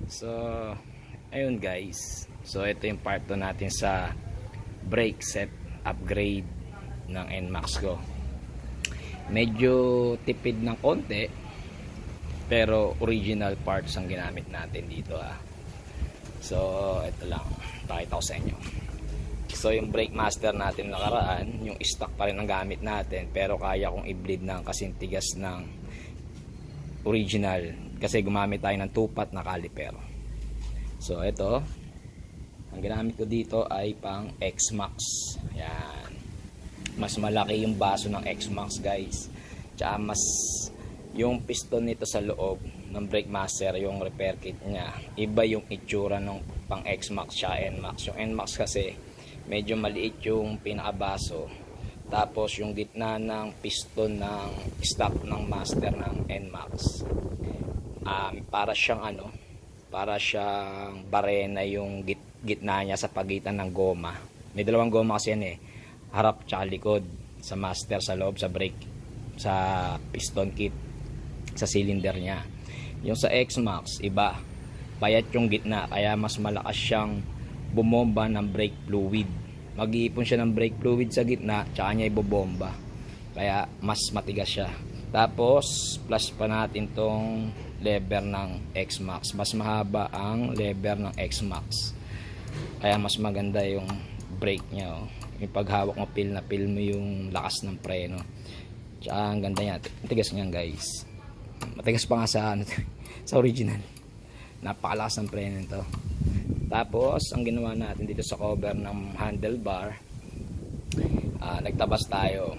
So, ayun guys. So, ito yung part 2 natin sa brake set upgrade ng NMAX ko. Medyo tipid ng konti, pero original parts ang ginamit natin dito ha. So, ito lang. Pakita ko sa inyo. So, yung brake master natin nakaraan, yung stock pa rin ang gamit natin, pero kaya kong i-bleed ng kasing tigas ng original kasi gumamit tayo ng 2-pot na caliper. So ito, ang ginamit ko dito ay pang X-Max. Yan. Mas malaki yung baso ng X-Max guys. Tsaka mas yung piston nito sa loob ng brake master, yung repair kit niya, iba yung itsura ng pang X-Max tsaka NMAX. Yung NMAX kasi medyo maliit yung pinakabaso. Tapos yung gitna ng piston ng stock ng master ng NMAX, para siyang para siyang barena yung gitna niya sa pagitan ng goma. May dalawang goma kasi yan harap tsaka likod sa master, sa loob, sa brake, sa piston kit, sa cylinder niya. Yung sa X-Max iba, payat yung gitna, kaya mas malakas siyang bumomba ng brake fluid. Mag-iipon siya ng brake fluid sa gitna, tsaka niya ibobomba, kaya mas matigas siya. Tapos plus pa natin tong lever ng X-Max. Mas mahaba ang lever ng X-Max, kaya mas maganda yung brake niya yung paghawak mo, feel na feel mo yung lakas ng preno. Tsaka ang ganda niya, matigas niyan guys, matigas pa nga sa sa original. Napakalakas ng preno nito. Tapos ang ginawa natin dito sa cover ng handlebar, nagtabas tayo.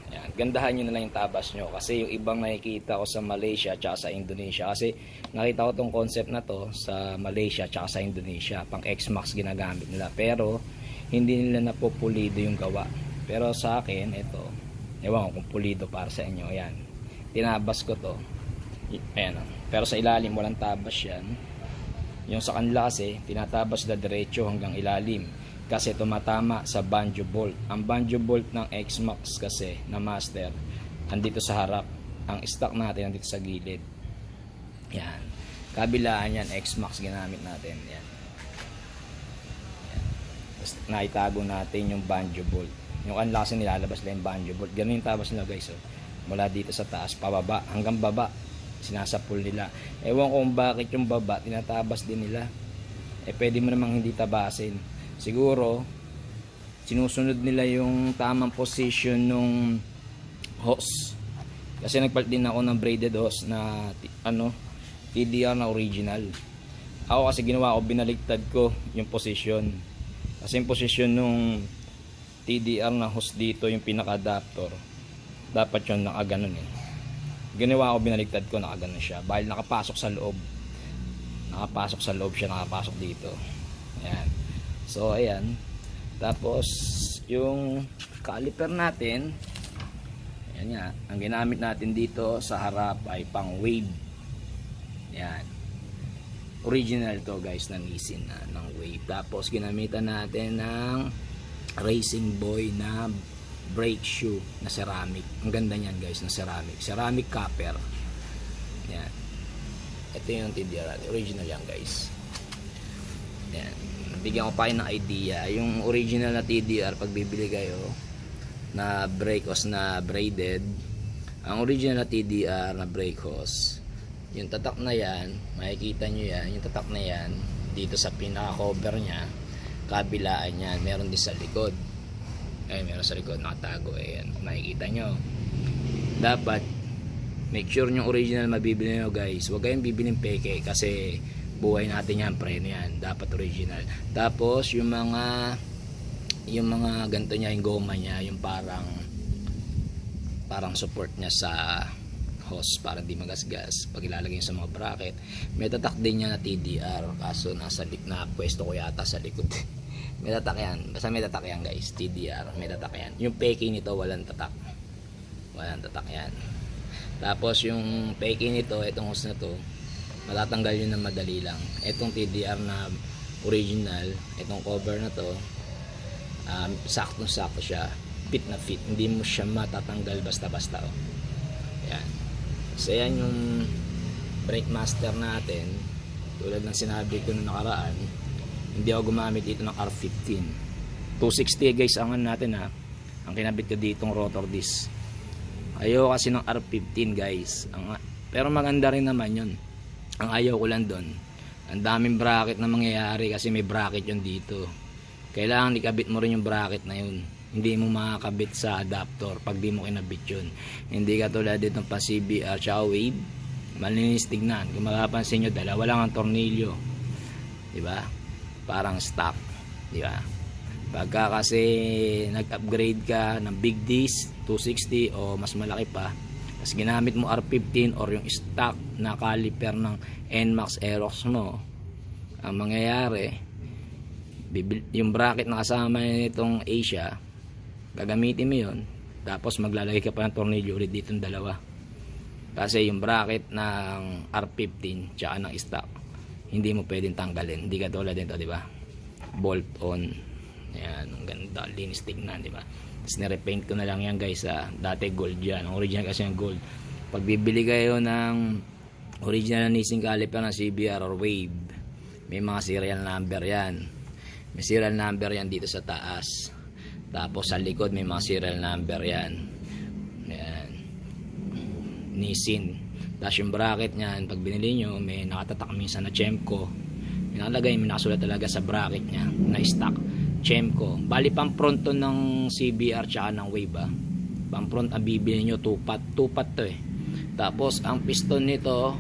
Yan. Gandahan nyo na lang yung tabas nyo, kasi yung ibang nakikita ko sa Malaysia tsaka sa Indonesia, kasi nakita ko tong concept na to sa Malaysia tsaka sa Indonesia, pang X-Max ginagamit nila, pero hindi nila napupulido yung gawa. Pero sa akin ito, ewan ko kung pulido para sa inyo. Yan, tinabas ko to. Ayan, pero sa ilalim walang tabas yan. Yung sa kanila kasi tinatabas na diretso hanggang ilalim, kasi tumatama sa banjo bolt. Ang banjo bolt ng X-Max kasi na master andito sa harap, ang stock natin andito sa gilid. Yan, kabilaan yan, X-Max ginamit natin. Yan. Tapos naitago natin yung banjo bolt. Yung kanila kasi nilalabas lang yung banjo bolt. Ganun yung tabas nila guys. Mula dito sa taas pababa hanggang baba, sinasapul nila. Ewan ko kung bakit yung baba tinatabas din nila. Pwede mo namang hindi tabasin. Siguro sinusunod nila yung tamang position nung hose, kasi nagpalit din ako ng braided hose na TDR na original. Ako kasi ginawa ko, binaligtad ko yung position, kasi yung position nung TDR na hose dito, yung pinaka adapter, dapat yun nakaganon Ginawa ko, binaligtad ko, nakaganon siya. Bahil nakapasok sa loob. Nakapasok sa loob siya, nakapasok dito. Ayan. So, ayan. Tapos, yung caliper natin, ayan nga. Ang ginamit natin dito sa harap ay pang wave. Ayan. Original to guys, ng Nissin ng wave. Tapos, ginamitan natin ng Racing Boy na brake shoe na ceramic. Ang ganda niyan guys, na ceramic copper. Yan, ito yung TDR original yan guys. Yan, bigyan ko pa kayo ng idea. Yung original na TDR, pag bibili kayo na brake hose na braided, ang original na TDR na brake hose, yung tatak na yan, makikita nyo yan, yung tatak na yan dito sa pinaka cover nya, kabilaan yan, meron din sa likod. Meron sa likod, nakatago. Ayan, kung makikita nyo. Dapat make sure yung original mabibili nyo guys. Huwag kayong bibiling peke, kasi buhay natin yan, preno yan. Dapat original. Tapos yung mga ganito nya, yung goma nya, yung parang support nya sa hose para di magasgas pag ilalagay sa mga bracket. May tatak din nya na TDR, kaso nasa na pwesto ko yata sa likod. May tatak yan, basta may tatak yan guys, TDR, may tatak yan. Yung peke nito walang tatak, yan. Tapos yung peke nito, itong hose na to, matatanggal yun ng madali lang. Itong TDR na original, itong cover na to, sakto siya, fit na fit, hindi mo siya matatanggal basta-basta. Yan. So yan yung brake master natin. Tulad ng sinabi ko nung nakaraan, hindi ako gumamit dito ng R15. 260 guys ang ano natin ha. Ang kinabit ko ditong rotor disc. Ayaw kasi ng R15 guys. Pero maganda rin naman yun. Ang ayaw ko lang doon, ang daming bracket na mangyayari kasi may bracket yun dito. Kailangan ikabit mo rin yung bracket na yun. Hindi mo makakabit sa adapter pag di mo kinabit yun. Hindi katulad ditong pa CBR tsaka Wave. Malinis tignan. Kung makapansin nyo, dalawa lang ang tornilyo. Diba? Parang stock. Diba? Pagka kasi nag-upgrade ka ng big disc 260 o mas malaki pa, tapos ginamit mo R15 or yung stock na caliper ng NMAX Aerox mo, ang mangyayari, yung bracket na kasama nitong Asia, gagamitin mo yun, tapos maglalagay ka pa ng tornilyo ulit dito ng dalawa. Kasi yung bracket ng R15 tsaka ng stock, hindi mo pwedeng tanggalin. Hindi ka tulad nito, di ba? Bolt on. Ayan, ang ganda, linis tignan, di ba? Tapos nirepaint ko na lang yan guys, dati gold yan, ang original kasi yung gold. Pag bibili kayo ng original na Nissin caliper ng CBR or Wave, may mga serial number yan. May serial number yan dito sa taas, tapos sa likod may mga serial number yan. Ayan, Nissin. Tapos yung bracket nyan, pag binili nyo, may nakatatak minsan na Chemco, may nakalagay, may nakasulat talaga sa bracket nya na stock Chemco. Bali pang front to ng CBR tsaka ng Wave pang front ang bibili nyo, tupat to eh. Tapos ang piston nito,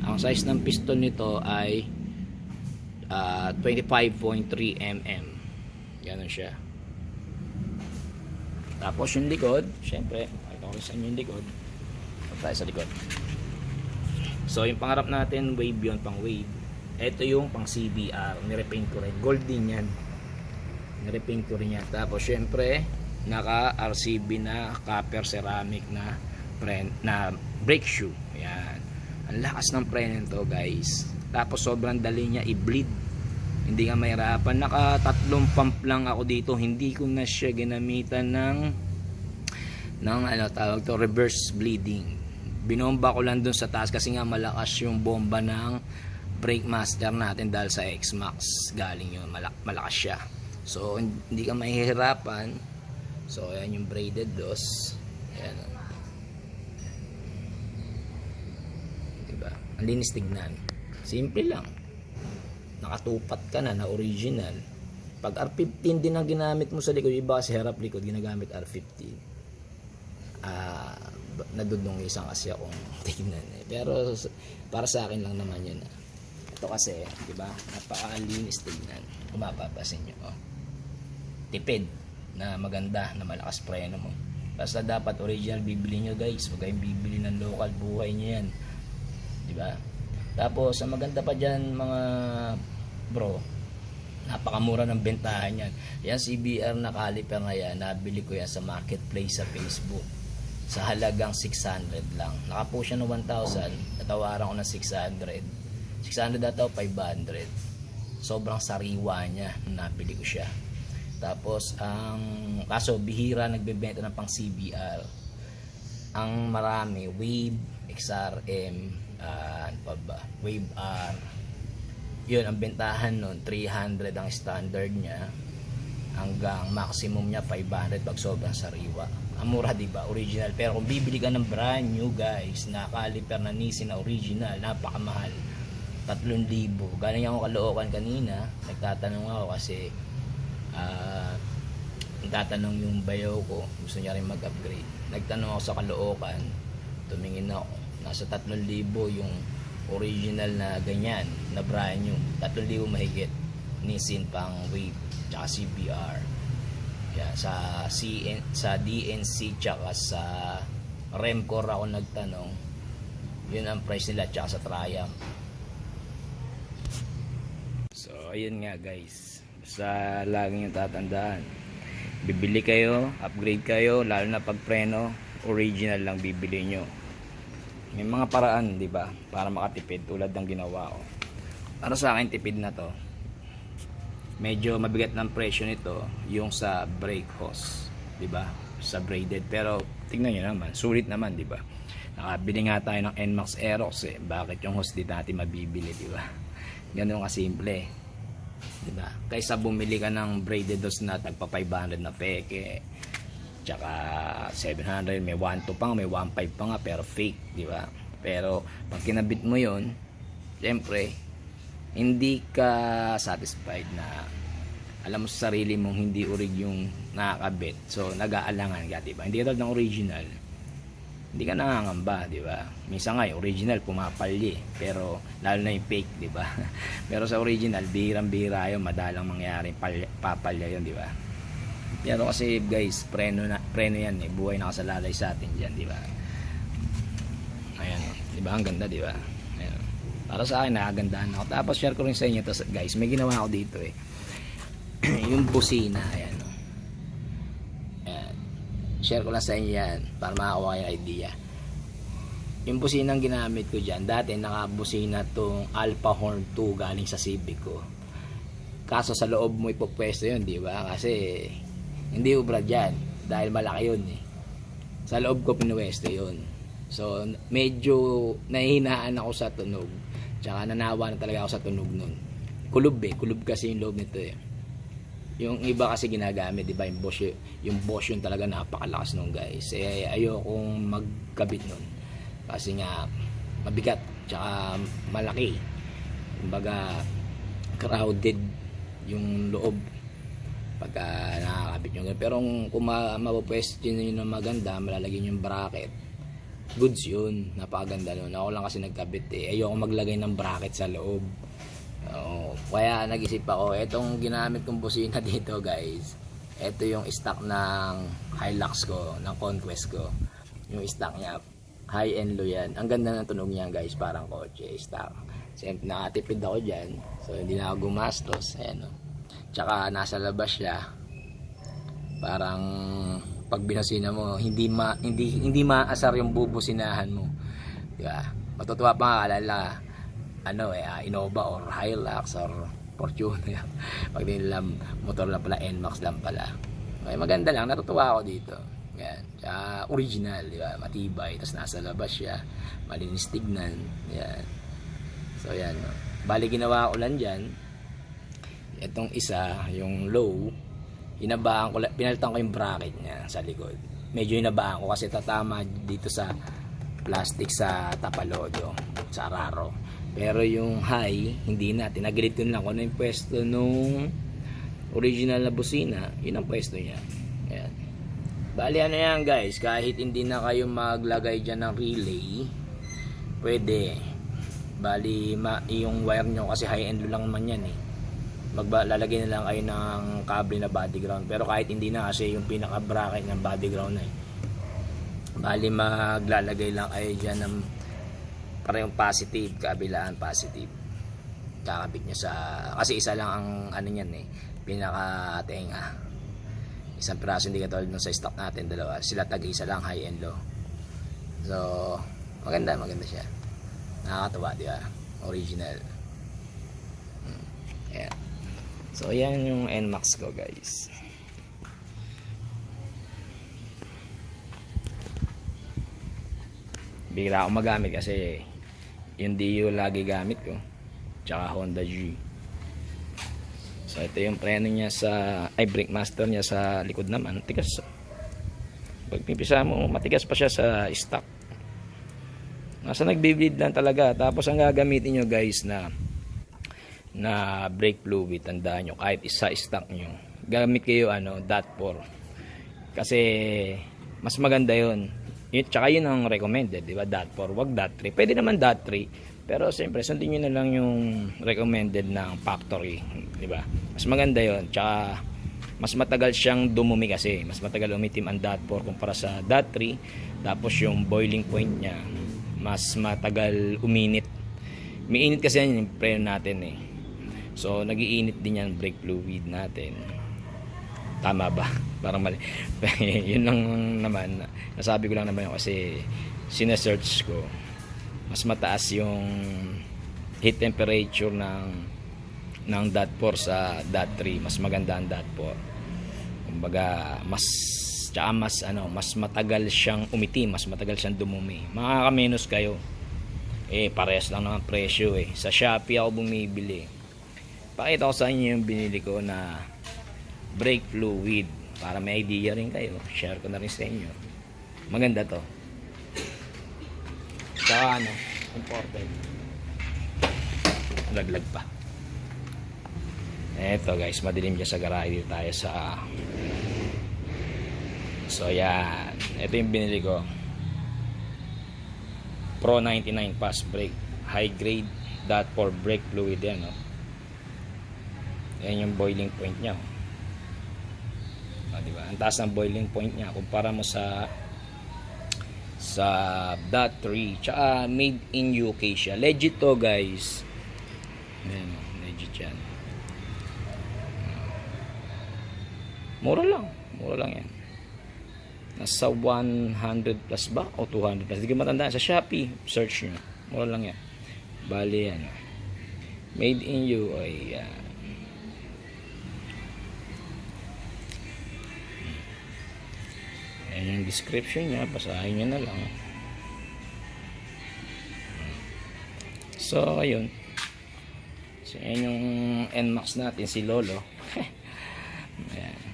ang size ng piston nito ay 25.3 mm. Ganun siya. Tapos yung likod, syempre pakita ko rin sa inyo yung likod. Tayo sa likod. So yung pangarap natin Wave yun, pang Wave. Ito yung pang CBR, nirepaint ko rin, gold din yan, nirepaint ko rin yan. Tapos syempre naka RCB na copper ceramic na brake shoe. Yan, ang lakas ng preno nito guys. Tapos sobrang dali niya i-bleed, hindi ka mahirapan. Naka 3 pump lang ako dito, hindi ko na siya ginamitan ng ano tawag to, reverse bleeding. Binomba ko lang dun sa taas kasi nga malakas yung bomba ng brake master natin dahil sa X-Max galing yun, malakas siya. So hindi ka mahihirapan. So ayan yung braided loss. Ayan, diba? Ang linis tignan, simple lang, nakatupat ka na original. Pag R15 din ang ginamit mo sa likod, iba kasi harap likod ginagamit R15, nadudong isang kasi akong tignan eh. Pero para sa akin lang naman yun. Ito kasi, di ba, napakalinis tignan. Kung mapapasin nyo, tipid na maganda, na malakas preno mo. Basta dapat original bibili nyo guys, huwag kayong bibili ng local, buhay nyo yan, di ba? Tapos ang maganda pa dyan mga bro, napakamura ng bentahan yan. Yan CBR na caliper na yan, nabili ko yan sa marketplace sa Facebook sa halagang 600 lang. Nakapost siya ng 1,000, natawaran ko ng 600 daw 500. Sobrang sariwa niya, nabili ko siya. Tapos kaso bihira nagbebenta ng pang CBR. Ang marami Wave, XRM, Wave R, yun ang bentahan nun 300 ang standard niya, hanggang maximum niya 500 pag sobrang sariwa. Ang mura, diba? Original. Pero kung bibili ka ng brand new guys na caliper na Nissin na original, napakamahal, 3,000. Galing ako Caloocan kanina, nagtatanong ako kasi nagtatanong yung bayaw ko, gusto niya rin mag-upgrade. Nagtanong ako sa Caloocan, tumingin ako, nasa 3,000 yung original na ganyan na brand new, 3,000 mahigit, Nissin pang Wave tsaka CBR. Yeah, sa DNC tsaka sa Remcor ako nagtanong, yun ang price nila, tsaka sa Triumph. So ayun nga guys, sa laging yung tatandaan, bibili kayo, upgrade kayo, lalo na pag preno, original lang bibili nyo. May mga paraan, di ba, para makatipid tulad ng ginawa ko. Para sa akin tipid na to. Medyo mabigat ng presyo nito yung sa brake hose, di ba? Sa braided, pero tingnan niyo naman, sulit naman, di ba? Nakabili nga tayo ng NMAX Aerox eh. Bakit yung hose di natin mabibili, di ba? Ganun kasimple. Di ba? Kaysa bumili ka ng braided hose na tagpa 500 na peke, tsaka 700, may 1.2 pa nga, may 1.5 pa nga, pero fake, di ba? Pero pag kinabit mo yon, siyempre hindi ka satisfied na alam mo sa sarili mong hindi orig yung nakakabit. So nag-aalangan ka, di ba? Hindi katulad ng original, hindi ka nangangamba, di ba? Minsan nga yung original pumapalye, pero lalo na yung fake, di ba? Pero sa original, bihirang-bihira yun, madalang mangyari papalya yun, di ba? Pero kasi guys, preno yan eh, buhay nakasalalay sa atin diyan, di ba? Ayan, di ba? Ang ganda, di ba? Ayan. Para sa akin, nakagandahan ako. Tapos share ko rin sa inyo to, guys. May ginawa ako dito eh. Yung busina, ayan. Ayan. Share ko lang sa inyo yan para makakuha kayo idea. Yung businang ginamit ko dyan, dati nakabusina tong Alpha Horn 2 galing sa Civic ko. Kaso sa loob mo ipopwesto yun, di ba? Kasi hindi ubra dyan dahil malaki yun eh. Sa loob ko pinuwesto yun. So medyo nahihinaan ako sa tunog, tsaka nanawa na talaga ako sa tunog nun. Kulob eh, kulob kasi yung loob nito eh. Yung iba kasi ginagamit, di ba, yung Bosch yun talaga napakalakas nung guys. Eh ayokong magkabit nun kasi nga mabigat tsaka malaki, kumbaga crowded yung loob pagka nakakabit nyo. Pero kung mapapwesto nyo ng maganda, malalagyan yung bracket, goods yun, napakaganda nun. Ako lang kasi nagkabit eh, ayoko maglagay ng bracket sa loob. Kaya nag-isip ako, etong ginamit kong busina dito guys, eto yung stock ng Hilux ko, ng Conquest ko. Yung stock niya, high-end low yan. Ang ganda ng tunog niya guys, parang kotse, stock. Siyempre nakatipid ako dyan, so hindi na ako gumastos. Ayan, no? Tsaka nasa labas siya, parang pag binusina mo, hindi maasar yung bubusinahan mo, diba? Matutuwa pa nga alala Innova or Hilux or Fortuner. Pag nila motor lang pala, NMAX lang pala. Okay, maganda lang, natutuwa ako dito. Yan, tsaka original, diba? Matibay, tapos nasa labas siya, malinis tignan. Yan. So yan, no? Bali ginawa ko lang dyan, itong isa, yung low, hinabaan ko, pinalitan ko yung bracket niya sa likod. Medyo hinabaan ko kasi tatama dito sa plastic sa tapalodo, sa araro. Pero yung high, hindi na, tinagilitin lang ko na yung pwesto nung original na busina, yun ang pwesto niya. Ayan. Bali ano yan guys, kahit hindi na kayo maglagay dyan ng relay, pwede. Bali yung wire nyo, kasi high end lang naman yan eh, maglalagay na lang kayo ng cable na body ground. Pero kahit hindi na, kasi yung pinaka bracket ng body ground na eh, bali maglalagay lang kayo dyan ng parehong positive, kabilaan positive, kakabit nyo sa, kasi isa lang ang ano yan eh, pinaka tenga, isang piraso, hindi katulad nung sa stock natin, dalawa sila, tag-isa lang, high and low. So maganda siya, nakakatuwa, di ba? Original. Ayan. So yan yung NMAX ko guys. Bigla akong magamit kasi yung DU lagi gamit ko, tsaka Honda G. So ito yung preno niya sa, brake master niya sa likod naman, tigas. Pag pipisa mo, matigas pa siya sa stock. Nasa nagbi-bleed lang talaga. Tapos ang gagamitin nyo guys na brake fluid, tandaan nyo, kahit isa stock nyo, gamit kayo DOT4, kasi mas maganda yun. Tsaka yun ang recommended, di ba? DOT4, wag DOT3. Pwede naman DOT3, pero siyempre sundin nyo na lang yung recommended ng factory, di ba? Mas maganda yun. Tsaka mas matagal siyang dumumi, kasi mas matagal umitim ang DOT4 kumpara sa DOT3. Tapos yung boiling point niya, mas matagal uminit. Umiinit kasi yan yung preno natin eh. So nagiinit din yan brake fluid natin. Tama ba? Parang mali. Yun lang naman, nasabi ko lang naman yun kasi sinesearch ko, mas mataas yung heat temperature ng DOT4 sa DOT3. Mas maganda ang DOT4, kumbaga mas Tsaka mas matagal siyang umiti, mas matagal siyang dumumi. Makakamenos kayo. Parehas lang naman presyo Sa Shopee ako bumibili. Pakita ko sa inyo yung binili ko na brake fluid para may idea rin kayo. Share ko na rin sa inyo. Maganda to. Tsaka important. Laglag pa. Eto guys, madilim dyan sa garahe. Dito tayo sa so yan. Ito yung binili ko. Pro 99 Fast Brake High Grade .4 brake fluid yan Yan yung boiling point nya diba? Ang taas ng boiling point nya kumpara mo sa .3. Tsaka made in UK siya. Legit to guys. Ayan, legit yan. Mura lang yan. Nasa 100 plus ba o 200 plus, hindi ko matandaan. Sa Shopee search nyo, mura lang yan. Bali yan made in UK. Yan yung description nya, basahin nyo na lang. So ayun, so yan yung NMAX natin, si Lolo.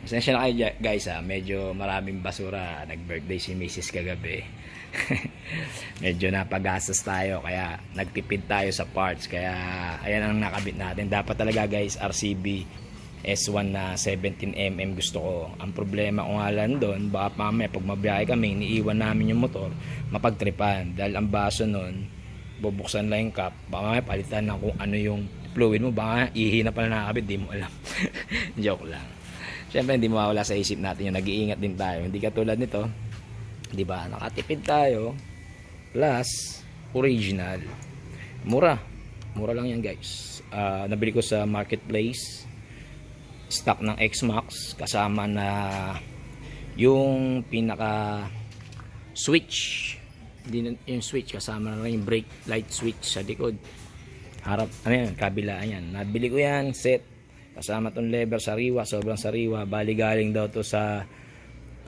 Pasensya na kayo guys medyo maraming basura. Nag-birthday si Mrs. kagabi. Medyo napagastos tayo kaya nagtipid tayo sa parts. Kaya ayan ang nakabit natin. Dapat talaga guys RCB S1 na 17mm gusto ko. Ang problema ko nga lang doon, baka mamaya pag mabiyahe kami, iniiwan namin yung motor, mapagtripan. Dahil ang baso nun, bubuksan lang yung cap, baka mamaya palitan na kung ano yung fluid mo, baka ihina pa na nakabit, di mo alam. Joke lang. Siyempre hindi mawawala sa isip natin yung nag-iingat din tayo. Hindi katulad nito, di ba? Nakatipid tayo plus original. Mura lang yan guys. Nabili ko sa marketplace, stock ng X-Max, kasama na yung pinaka switch. Yung switch kasama na yung brake light switch sa likod. Harap, kabilaan yan. Nabili ko yan set kasama tong lever, sariwa, sobrang sariwa. Bali galing daw to sa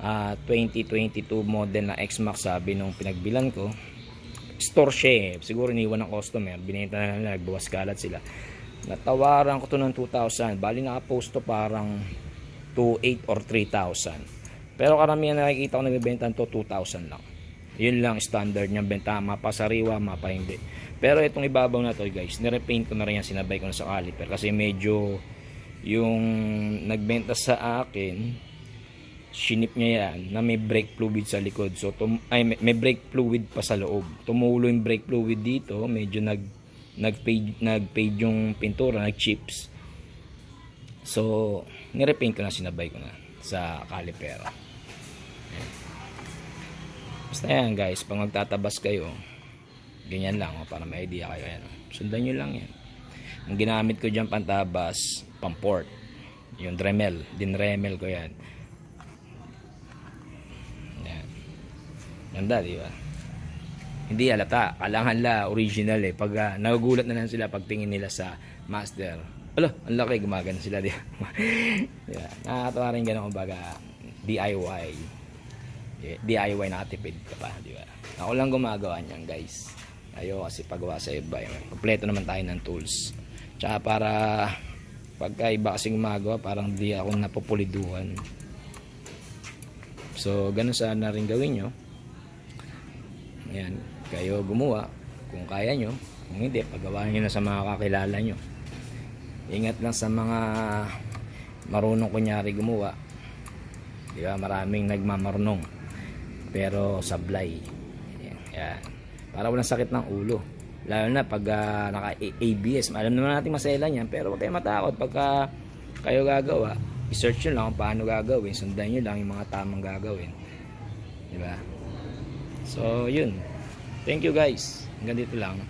2022 model na X-Max, sabi nung pinagbilan ko. Store siya siguro iniwan ng customer, binenta na nila, nagbawas kalat sila. Natawaran ko to ng 2,000. Bali naka-post to parang 2,800 or 3,000. Pero karamihan na nakikita ko nagbebenta to 2,000 lang. Yun lang standard niya benta, mapa sariwa, mapa hindi. Pero itong ibabaw na to guys, nirepaint ko na rin yan, sinabay ko na sa caliper kasi medyo yung nagbenta sa akin, shinip niya yan na may brake fluid sa likod. So may brake fluid pa sa loob. Tumulo yung brake fluid dito, medyo nag-fade yung pintura, nag-chips. So nirepaint ko na, sinabay ko na sa caliper. Basta yan guys, pag magtatabas kayo, ganyan lang para may idea kayo. Yan. Sundan nyo lang yan. Ang ginamit ko dyan pantabas, pamport, yung Dremel, dinremel ko yan. Yan. Ganda, di ba? Hindi halata, kalangan la original pag nagugulat na lang sila pag tingin nila sa master. Ala, ang laki, gumagana sila, di ba? Diba? Nakakatawa rin ganun, kumbaga DIY nakatipid ka pa, di ba? Ako lang gumagawa niyan guys. Ayo kasi pagawa sa iba. Kompleto naman tayo ng tools. Tsaka para pagka iba kasing gumagawa, parang di ako napupuliduhan. So ganun sana rin gawin nyo. Ayan, kayo gumawa kung kaya nyo. Kung hindi, pagawaan nyo na sa mga kakilala nyo. Ingat lang sa mga marunong kunyari gumawa. Di ba? Maraming nagmamarunong pero sablay. Ayan. Para walang sakit ng ulo. Lalo na pag naka-ABS. Alam naman natin maselan yan, pero huwag kayo matakot. Pagka kayo gagawa, i-search nyo lang kung paano gagawin. Sundan nyo lang yung mga tamang gagawin. Diba? So, yun. Thank you guys. Hanggang dito lang.